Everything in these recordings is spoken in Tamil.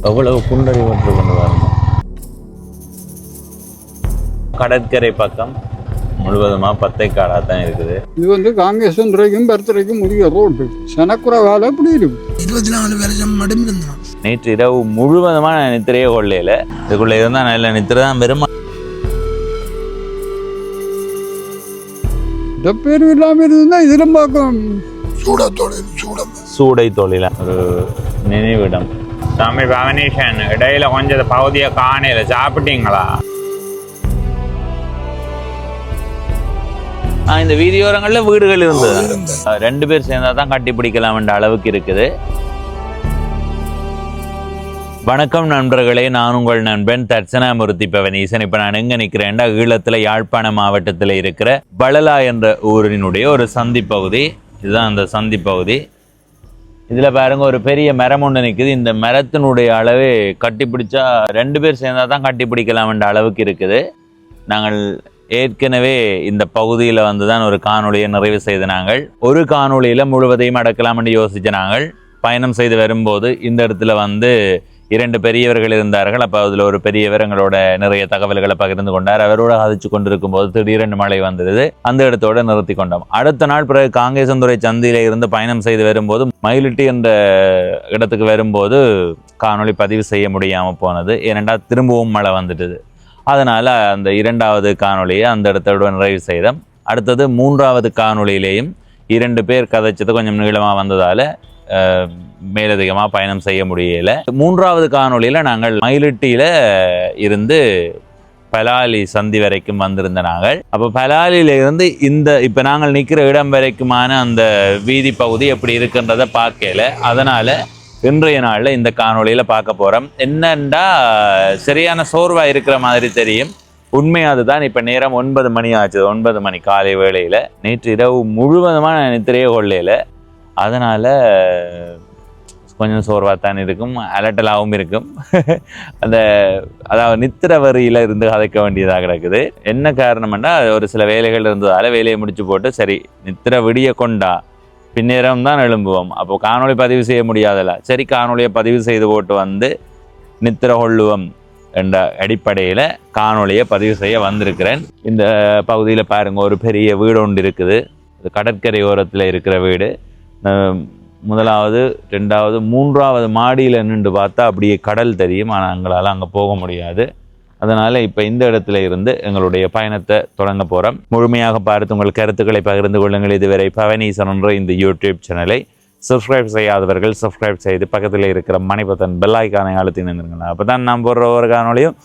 எவ்வளவு புண்டறிவற்று வரணும். கடற்கரை பக்கம் முழுவதுமா பத்தைக்காடாக தான் இருக்குது. இது காங்கேசன் பர்த்தரைக்கும் முதிய ரோடு சனக்குறவால எப்படி இருக்கு. 24 வருஷம் மட்டும் இருந்தான். நேற்று இரவு முழுவதுமான நித்திரையே கொள்ளையில இதுக்குள்ள இருந்தா நல்ல நித்திரை தான் பெருமா. பேரும் இல்லாம இருந்தா இதிலும் பார்க்கும். சூடை தொழில ஒரு நினைவிடம். தமிழ் பவனீஷன் இடையில கொஞ்சம் பகுதியை காணையில சாப்பிட்டீங்களா? இந்த வீதியோரங்கள்ல வீடுகள் இருந்தது. 2 பேர் சேர்ந்தா தான் கட்டி பிடிக்கலாம் என்ற அளவுக்கு இருக்குது. வணக்கம் நண்பர்களே, நான் உங்கள் நண்பன் தட்சணாமூர்த்தி பவனீசன். இப்போ நான் எங்கே நிற்கிறேன்டா, ஈழத்தில் யாழ்ப்பாண மாவட்டத்தில் இருக்கிற பலலா என்ற ஊரினுடைய ஒரு சந்தி பகுதி. இதுதான் அந்த சந்தி பகுதி. இதில் பாருங்க, ஒரு பெரிய மரம் ஒன்று நிற்குது. இந்த மரத்தினுடைய அளவு கட்டி பிடிச்சா 2 பேர் சேர்ந்தா தான் கட்டி பிடிக்கலாம் என்ற அளவுக்கு இருக்குது. நாங்கள் ஏற்கனவே இந்த பகுதியில் வந்து தான் ஒரு காணொலியை நிறைவு செய்த நாங்கள். ஒரு காணொலியில் முழுவதையும் அடக்கலாம் என்று யோசித்த நாங்கள் பயணம் செய்து வரும்போது இந்த இடத்துல வந்து 2 பெரியவர்கள் இருந்தார்கள். அப்போ அதில் ஒரு பெரியவர் எங்களோட நிறைய தகவல்களை பகிர்ந்து கொண்டார். அவரோட அதிர்ச்சி கொண்டிருக்கும் போது திடீரென்று மழை வந்தது. அந்த இடத்தோட நிறுத்தி கொண்டோம். அடுத்த நாள் பிறகு காங்கேசன்துறை சந்தியில இருந்து பயணம் செய்து வரும்போது மயிலிட்டி என்ற இடத்துக்கு வரும்போது காணொலி பதிவு செய்ய முடியாமல் போனது. ஏனென்றா திரும்பவும் மழை வந்துட்டுது. அதனால் அந்த 2வது காணொலியை அந்த இடத்தோட நிறைவு செய்தோம். அடுத்தது 3வது காணொலியிலேயும் 2 பேர் கதைச்சது கொஞ்சம் நீளமாக வந்ததால் மேலதிகமாக பயணம் செய்ய முடியல. 3வது காணொலியில் நாங்கள் மயிலிட்டியில் இருந்து பலாலி சந்தி வரைக்கும் வந்திருந்த நாங்கள். அப்போ பலாலியில இருந்து இப்போ நாங்கள் நிற்கிற இடம் வரைக்குமான அந்த வீதி பகுதி எப்படி இருக்குன்றதை பார்க்கல. அதனால் இன்றைய நாளில் இந்த காணொலியில் பார்க்க போகிறோம். என்னண்டா சரியான சோர்வாக இருக்கிற மாதிரி தெரியும். உண்மையாக அதுதான். இப்போ நேரம் 9 மணி ஆச்சு. 9 மணி காலை வேளையில். நேற்று இரவு முழுவதுமான நித்திரையே கொள்ளையில். அதனால் கொஞ்சம் சோர்வாக தான் இருக்கும், அலட்டலாகவும் இருக்கும். அதாவது நித்திர வரியில் இருந்து கதைக்க வேண்டியதாக கிடக்குது. என்ன காரணம்னா, ஒரு சில வேலைகள் இருந்ததால் வேலையை முடிச்சு போட்டு சரி நித்திர விடிய கொண்டா பின்னேரம் தான் எழும்புவோம். அப்போ காணொலி பதிவு செய்ய முடியாதல்ல, சரி காணொலியை பதிவு செய்து போட்டு வந்து நித்திர கொள்ளுவோம் என்ற அடிப்படையில் காணொலியை பதிவு செய்ய வந்திருக்கிறேன். இந்த பகுதியில் பாருங்க, ஒரு பெரிய வீடு ஒன்று இருக்குது. கடற்கரை ஓரத்தில் இருக்கிற வீடு. 1வது 2வது 3வது மாடியில் நின்று பார்த்தா அப்படியே கடல் தெரியும். ஆனால் எங்களால் அங்கே போக முடியாது. அதனால் இப்போ இந்த இடத்துல இருந்து எங்களுடைய பயணத்தை தொடங்க போகிறோம். முழுமையாக பார்த்து உங்கள் கருத்துக்களை பகிர்ந்து கொள்ளுங்கள். இதுவரை பவனீசன் என்ற இந்த யூடியூப் சேனலை சப்ஸ்கிரைப் செய்யாதவர்கள் சப்ஸ்கிரைப் செய்து பக்கத்தில் இருக்கிற மணிபத்தன் பெல் ஐக்கானை அழுத்தி நின்றுங்களா. அப்போ தான் நான் போடுற ஒரு காணொலியும்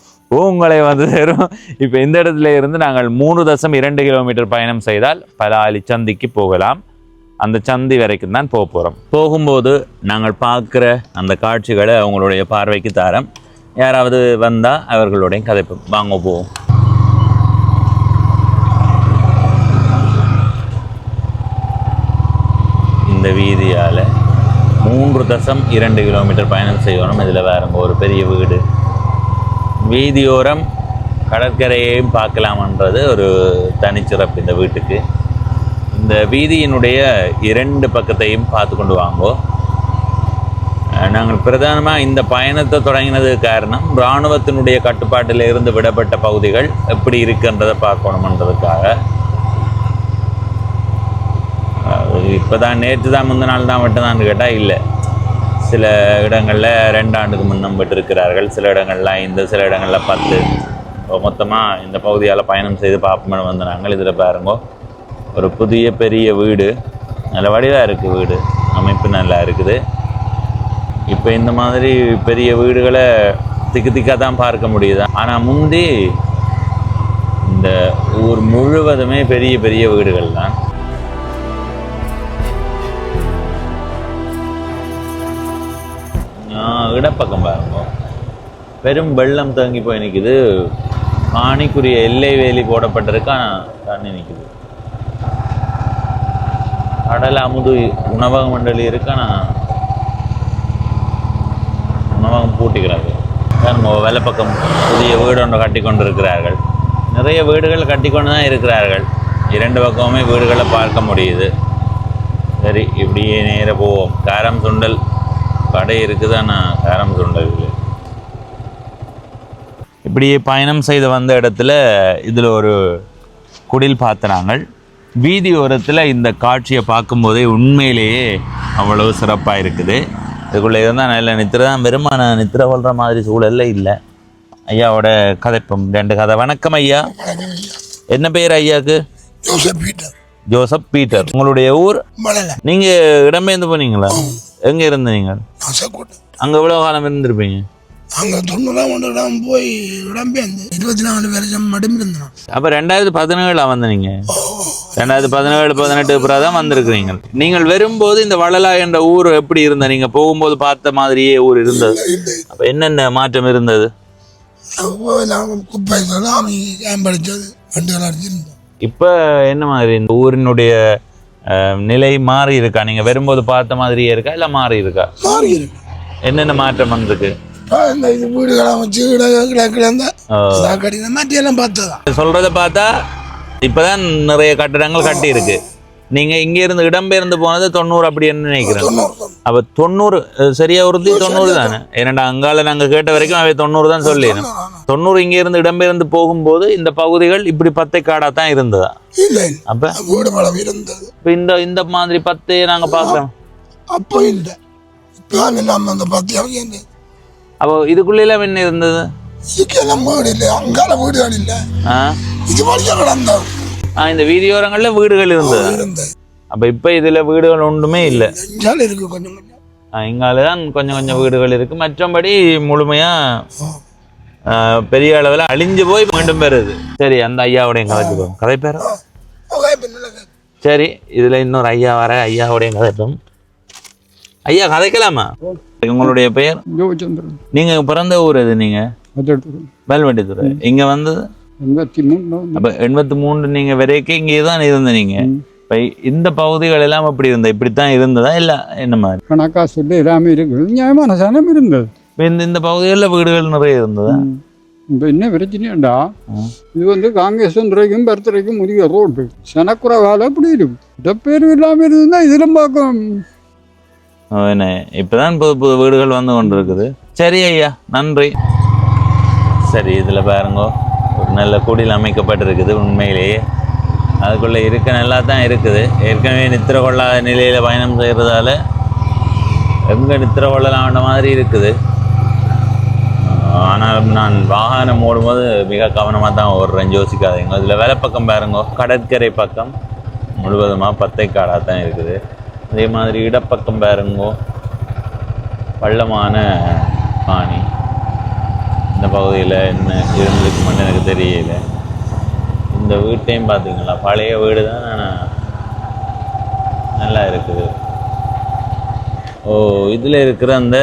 உங்களை வந்து சேரும். இப்போ இந்த இடத்துல இருந்து நாங்கள் 3.2 கிலோமீட்டர் பயணம் செய்தால் பலாலி சந்திக்கு போகலாம். அந்த சந்தி வரைக்கும் தான் போக போகிறோம். போகும்போது நாங்கள் பார்க்குற அந்த காட்சிகளை அவங்களுடைய பார்வைக்கு தாரம். யாராவது வந்தால் அவர்களுடைய கதைப்போம். வாங்க போவோம். இந்த வீதியால் 3.2 கிலோமீட்டர் பயணம் செய்யணும். இதில் வேறுங்க ஒரு பெரிய வீடு. வீதியோரம் கடற்கரையையும் பார்க்கலாமன்றது ஒரு தனிச்சிறப்பு இந்த வீட்டுக்கு. இந்த வீதியினுடைய 2 பக்கத்தையும் பார்த்து கொண்டு வாங்கோ. நாங்கள் பிரதானமாக இந்த பயணத்தை தொடங்கினதுக்கு காரணம் இராணுவத்தினுடைய கட்டுப்பாட்டில் இருந்து விடப்பட்ட பகுதிகள் எப்படி இருக்குன்றதை பார்க்கணுமன்றதுக்காக. இப்போ தான் நேற்று தான் முந்தின நாள் தான் மட்டும்தான் கேட்டால் இல்லை. சில இடங்களில் 2 ஆண்டுக்கு முன்னம் விட்டிருக்கிறார்கள், சில இடங்களில் 5, சில இடங்களில் 10. மொத்தமாக இந்த பகுதியால் பயணம் செய்து பார்ப்போம்னு வந்து நாங்கள். இதில் பாருங்கோ, ஒரு புதிய பெரிய வீடு. நல்ல வடிவாக இருக்குது வீடு, அமைப்பு நல்லா இருக்குது. இப்போ இந்த மாதிரி பெரிய வீடுகளை திக்காக தான் பார்க்க முடியுது. ஆனால் முந்தி இந்த ஊர் முழுவதுமே பெரிய பெரிய வீடுகள் தான். இடப்பக்கம் பாருங்க, பெரும் வெள்ளம் தேங்கி போய் நிற்குது. காணிக்குரிய எல்லை வேலி போடப்பட்டிருக்கா தண்ணி நிற்குது. கடல் அமுது உணவக மண்டலி இருக்கா, உணவகம் பூட்டிக்கிறாங்க. நம்ம வெள்ளை பக்கம் புதிய வீடு ஒன்று கட்டி கொண்டு இருக்கிறார்கள். நிறைய வீடுகள் கட்டி கொண்டு தான் இருக்கிறார்கள். 2 பக்கமுமே வீடுகளை பார்க்க முடியுது. சரி, இப்படியே நேராக போவோம். காரம் சுண்டல் கடை இருக்குதாண்ணா? காரம் சுண்டல் இல்லை. இப்படியே பயணம் செய்து வந்த இடத்துல இதில் ஒரு குடில் பார்த்துறாங்க. வீதி ஓரத்தில் இந்த காட்சியை பார்க்கும்போதே உண்மையிலேயே அவ்வளவு சிறப்பாக இருக்குது. இதுக்குள்ளே இருந்தால் நல்ல நித்திரை தான் வெறுமான நித்திரை கொள்கிற மாதிரி சூழல்ல இல்லை. ஐயாவோட கதைப்பம் 2 கதை. வணக்கம் ஐயா. என்ன பேர் ஐயாவுக்கு? Joseph Peter. உங்களுடைய ஊர்? நீங்கள் இடம்பெயர்ந்து போனீங்களா? எங்கே இருந்தீங்க? அங்கே எவ்வளோ காலம் இருந்திருப்பீங்க? அங்கே 90 போய் இடம்பெயர்ந்து 24 வருஷம் மட்டும் இருந்தோம். அப்போ 2017 வந்தீங்க. 2017, 18 பிறகு தான் வந்திருக்கிறீங்க. நீங்கள் வரும்போது இந்த வளலா என்ற ஊர் எப்படி இருந்த? நீங்கள் போகும்போது பார்த்த மாதிரியே ஊர் இருந்தது? அப்போ என்னென்ன மாற்றம் இருந்தது? குப்பை படித்தது வண்டிகள் அடிச்சிருந்தோம். இப்போ என்ன மாதிரி இந்த ஊரினுடைய நிலை மாறி இருக்கா? நீங்கள் வரும்போது பார்த்த மாதிரியே இருக்கா இல்லை மாறி இருக்கா? மாறி இருக்கு. என்னென்ன மாற்றம் வந்திருக்கு? இந்த இது வீடுகளை வச்சு மாற்றியெல்லாம் பார்த்ததான். சொல்றத பார்த்தா இப்பதான் நிறைய கட்டடங்கள் கட்டி இருக்கு. நீங்க இங்க இருந்து இடம்பெயர்ந்து போனது 90 அப்படின்னு நினைக்கிறேன். அப்ப 90 சரியா உறுதி 90 தானே? ஏன்னா அங்கால நாங்க கேட்ட வரைக்கும் அவை 90 தான் சொல்லிடும். 90 இங்க இருந்து இடம்பெயர்ந்து போகும்போது இந்த பகுதிகள் இப்படி பத்தை காடா தான் இருந்ததா? அப்ப வீடு மழை இருந்தது. இந்த இந்த மாதிரி பத்தையை நாங்க பாக்குறோம். அப்போ இல்லை. அந்த பத்து அப்போ இதுக்குள்ள எல்லாம் என்ன இருந்தது? அங்கால வீடுகள் இல்லை. இது வழியா கிடந்தோம். இந்த வீதியோரங்கள்ல வீடுகள் இருந்தது. அப்ப இப்ப இதுல வீடுகள் ஒன்றுமே இல்லை. இருக்கு கொஞ்சம் கொஞ்சம். இங்காலதான் கொஞ்சம் கொஞ்சம் வீடுகள் இருக்கு. மற்றபடி முழுமையா பெரிய அளவில் அழிஞ்சு போய் மீண்டும் பெறுது. சரி, அந்த ஐயாவுடைய கதைக்கு போகும். கதை பேர சரி. இதுல இன்னொரு ஐயா வர. ஐயாவுடைய கதைப்போம். ஐயா கதைக்கலாமா? உங்களுடைய பெயர்? ஜோச்சந்திரன். நீங்க பிறந்த ஊர் எது? நீங்க வேல்வெட்டித்துறை. இங்க வந்தது 83. அப்ப 83 நீங்க வரைக்கும் இங்கே தான் இருந்த. நீங்க இப்ப இந்த பகுதிகள் எல்லாம் எப்படி இருந்த? இப்படித்தான் இருந்ததா இல்ல என்ன மாதிரி? கணக்கா சொல்லி எல்லாமே இருக்கு. நியாயமான சனம் இருந்தது. இந்த பகுதிகளில் வீடுகள் நிறைய இருந்ததா? இப்போ என்ன பிரச்சனையாண்டா, இது காங்கேசன்துறைக்கும் பருத்துறைக்கும் முதிய ரோடு சனக்குறவால அப்படி இருக்கு. இடப்பேரும் இல்லாமல் இருந்தா இதிலும் பார்க்கும். இப்பதான் புது புது வீடுகள் வந்து கொண்டு இருக்குது. சரி ஐயா, நன்றி. சரி, இதில் பாருங்க, ஒரு நல்ல குடில் அமைக்கப்பட்டிருக்குது. உண்மையிலேயே அதுக்குள்ளே இருக்க நல்லா தான் இருக்குது. ஏற்கனவே நித்திர கொள்ளாத நிலையில் பயணம் செய்கிறதால எங்கே நித்திர கொள்ளலான்ற மாதிரி இருக்குது. ஆனால் நான் வாகனம் ஓடும்போது மிக கவனமாக தான் ஓடுறேன், யோசிக்காதீங்க. இதில் வேலை பக்கம் பாருங்க, கடற்கரை பக்கம் முழுவதுமாக பத்தைக்காடாக தான் இருக்குது. அதே மாதிரி இடப்பக்கம் பாருங்கோ, பள்ளமான பாணி. இந்த பகுதியில் என்ன இருந்திருக்குமென்னு எனக்கு தெரியல. இந்த வீட்டையும் பார்த்தீங்களா, பழைய வீடு தான், ஆனால் நல்லா இருக்குது. ஓ, இதில் இருக்கிற அந்த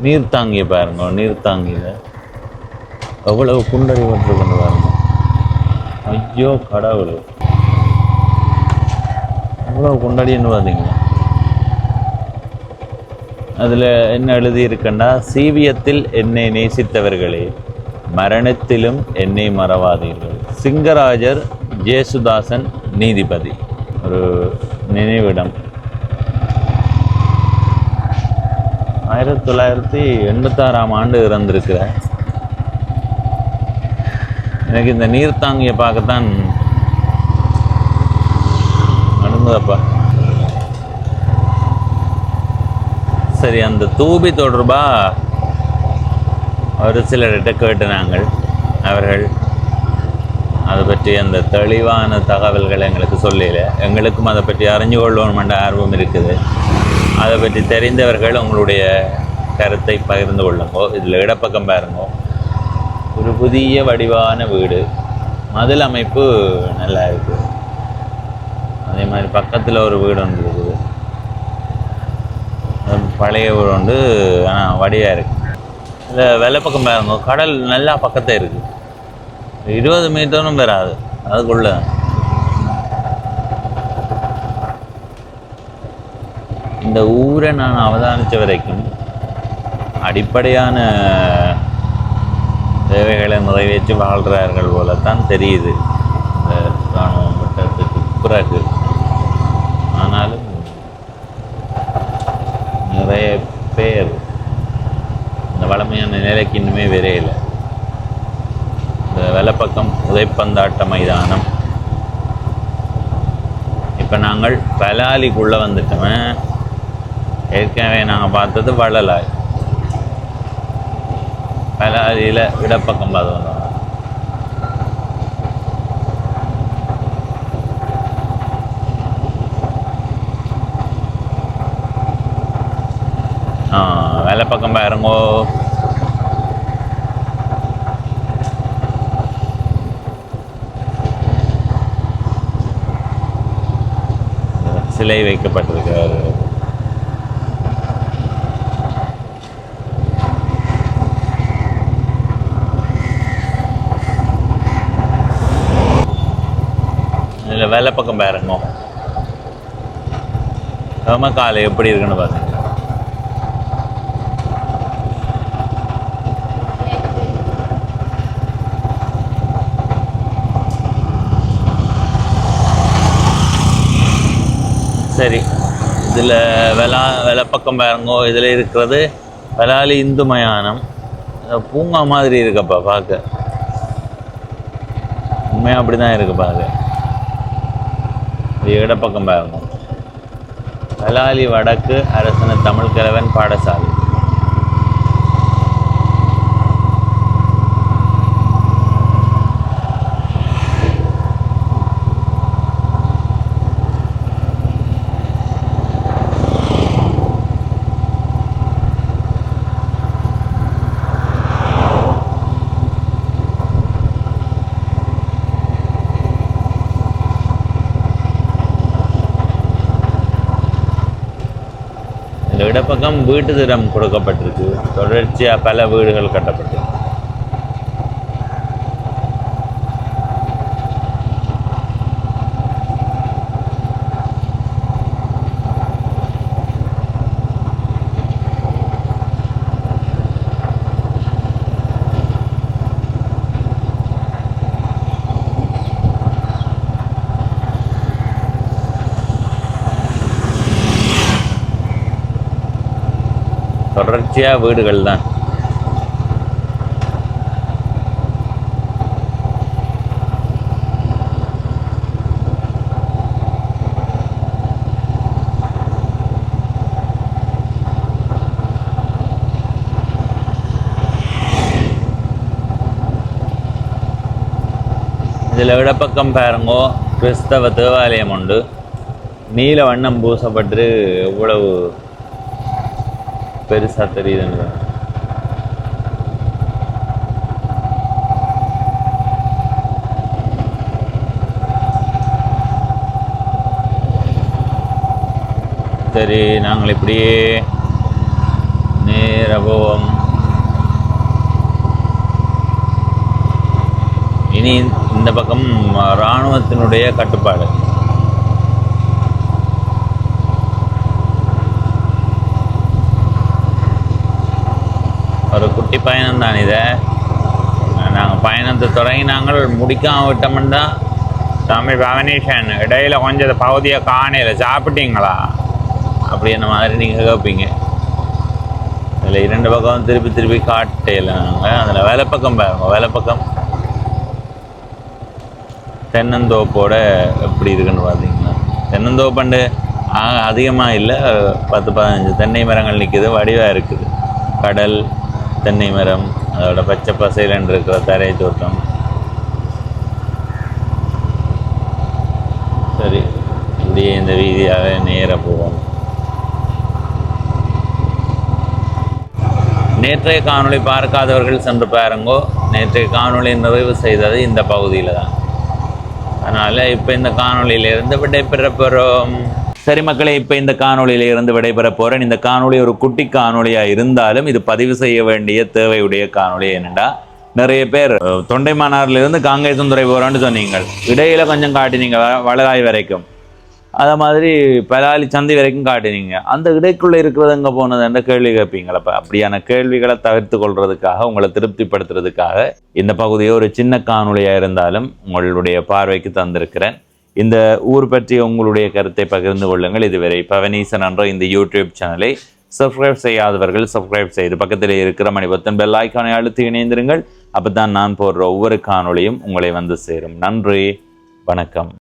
நீர்த்தாங்கியை பாருங்க. நீர்த்தாங்கியில் எவ்வளவு குண்டடி கொண்டு பாருங்க. ஐயோ கடவுள், எவ்வளவு குண்டடின்னு பார்த்தீங்களா? அதில் என்ன எழுதி இருக்குன்னா, சீவியத்தில் என்னை நேசித்தவர்களே, மரணத்திலும் என்னை மறவாதீர்கள். சிங்கராஜர் ஜேசுதாசன் நீதிபதி. ஒரு நினைவிடம். 1986ஆம் ஆண்டு இறந்திருக்கிற. எனக்கு இந்த நீர்த்தாங்கியை பார்க்கத்தான் அனுமதப்பா. சரி, அந்த தூபி தொடர்பாக ஒரு சிலர்கிட்ட கேட்டு நாங்கள், அவர்கள் அதை பற்றி அந்த தெளிவான தகவல்களை எங்களுக்கு சொல்லல. எங்களுக்கும் அதை பற்றி அறிஞ்சு கொள்ளணுமென்ற ஆர்வம் இருக்குது. அதை பற்றி தெரிந்தவர்கள் உங்களுடைய கருத்தை பகிர்ந்து கொள்ளுங்கோ. இதில் இடப்பக்கம் பாருங்கோ, ஒரு புதிய வடிவான வீடு, மதில் அமைப்பு நல்லா இருக்குது. அதே மாதிரி பக்கத்தில் ஒரு வீடு ஒன்று இருக்குது, பழைய வீடு ஒன்று, ஆனால் வடிவாக இருக்குது. இந்த வெள்ளைப்பக்கம் பாருங்க, கடல் நல்லா பக்கத்தில் இருக்குது. 20 மீட்டரும் வராது அதுக்குள்ள. இந்த ஊரை நான் அவதானித்த வரைக்கும் அடிப்படையான தேவைகளை நிறைவேற்றி வாழ்கிறார்கள் போலத்தான் தெரியுது இந்த இராணுவ மட்டத்துக்கு பிறகு. ஆனாலும் நிறைய பேர் இந்த வளமையான நிலைக்கு இன்னுமே விரையில. இந்த வலப்பக்கம் உதைப்பந்தாட்ட மைதானம். இப்போ நாங்கள் பலாலிக்குள்ளே வந்துட்டோமே. ஏற்கனவே நாங்கள் பார்த்தது வள்ளலாய். பலாலியில் இடப்பக்கம் பார்த்து வந்தோம். வலப்பக்கம் பாருங்கோ. சிலை வைக்கப்பட்டிருக்கிறார். இதில் வெள்ளை பக்கம் பாருங்க. காலை எப்படி இருக்குன்னு பாருங்க. சரி, இதில் வெள்ளப்பக்கம் பாருங்கோ. இதில் இருக்கிறது வெளாலி இந்து மயானம். பூங்கா மாதிரி இருக்கப்பா பார்க்க. உண்மையாக அப்படி தான் இருக்கு பார்க்க. இது இடப்பக்கம் பாருங்க. வெளாலி வடக்கு அரசன தமிழ் கிழவன் பாடசாலை. இடப்பக்கம் வீட்டு திட்டம் கொடுக்கப்பட்டிருக்கு. தொடர்ச்சியாக பல வீடுகள் கட்டப்பட்டிருக்கு. தொடர்ச்சியாக வீடுகள் தான். இதில் இடப்பக்கம் பாருங்கோ, கிறிஸ்தவ தேவாலயம் உண்டு. நீல வண்ணம் பூசப்பட்டு எவ்வளவு பெருசாக தெரியுதுன்னு. சரி, நாங்கள் இப்படியே நேர போவோம். இனி இந்த பக்கம் இராணுவத்தினுடைய கட்டுப்பாடு. ஒரு குட்டி பயணம் தான் இதை. நாங்கள் பயணத்தை தொடங்கி நாங்கள் முடிக்காம விட்டோம்னா தமிழ் பவனீஷன் இடையில கொஞ்சம் பகுதியை காணையில் சாப்பிட்டீங்களா அப்படின்ற மாதிரி நீங்கள் கேட்பீங்க. இதில் 2 பக்கம் திருப்பி திருப்பி காட்டையில் நாங்கள் அதில் வேலைப்பக்கம் பாருங்க. வேலைப்பக்கம் தென்னந்தோப்போட எப்படி இருக்குன்னு பார்த்தீங்கன்னா, தென்னந்தோப்பண்டு அதிகமாக இல்லை, 10-15 தென்னை மரங்கள் நிற்குது. வடிவாக இருக்குது. கடல், தென்னை மரம், அதோட பச்சை பசையில் இருக்கிற தரை தோட்டம். சரி, இப்படியே இந்த வீதியாக நேராக போவோம். நேற்றைய காணொளி பார்க்காதவர்கள் சென்று பாருங்கோ. நேற்றைய காணொளி நிறைவு செய்தது இந்த பகுதியில் தான். அதனால் இப்போ இந்த காணொளியிலிருந்து விடைபெற போகிறோம். சரி மக்களே, இப்போ இந்த காணொளியில இருந்து விடைபெற போகிறேன். இந்த காணொளி ஒரு குட்டி காணொளியாக இருந்தாலும் இது பதிவு செய்ய வேண்டிய தேவையுடைய காணொளி. என்னென்னா, நிறைய பேர் தொண்டைமானாரிலிருந்து காங்கேசன்துறை போகிறான்னு சொன்னீங்க. இடையில கொஞ்சம் காட்டினீங்க வளராய் வரைக்கும். அதை மாதிரி பலாலி சந்தை வரைக்கும் காட்டினீங்க. அந்த இடைக்குள்ளே இருக்கிறது எங்கே போனது என்ற கேள்வி கேட்பீங்களப்ப. அப்படியான கேள்விகளை தவிர்த்து கொள்றதுக்காக, உங்களை திருப்திப்படுத்துறதுக்காக இந்த பகுதியை ஒரு சின்ன காணொளியாக இருந்தாலும் உங்களுடைய பார்வைக்கு தந்திருக்கிறேன். இந்த ஊர் பற்றி உங்களுடைய கருத்தை பகிர்ந்து கொள்ளுங்கள். இதுவரை பவனீசன் என்ற இந்த யூடியூப் சேனலை சப்ஸ்கிரைப் செய்யாதவர்கள் சப்ஸ்கிரைப் செய்து பக்கத்தில் இருக்கிற மணி பட்டன் பெல் ஐக்கானை அழுத்தி இணைந்திருங்கள். அப்போ தான் நான் போடுற ஒவ்வொரு காணொளியும் உங்களை வந்து சேரும். நன்றி, வணக்கம்.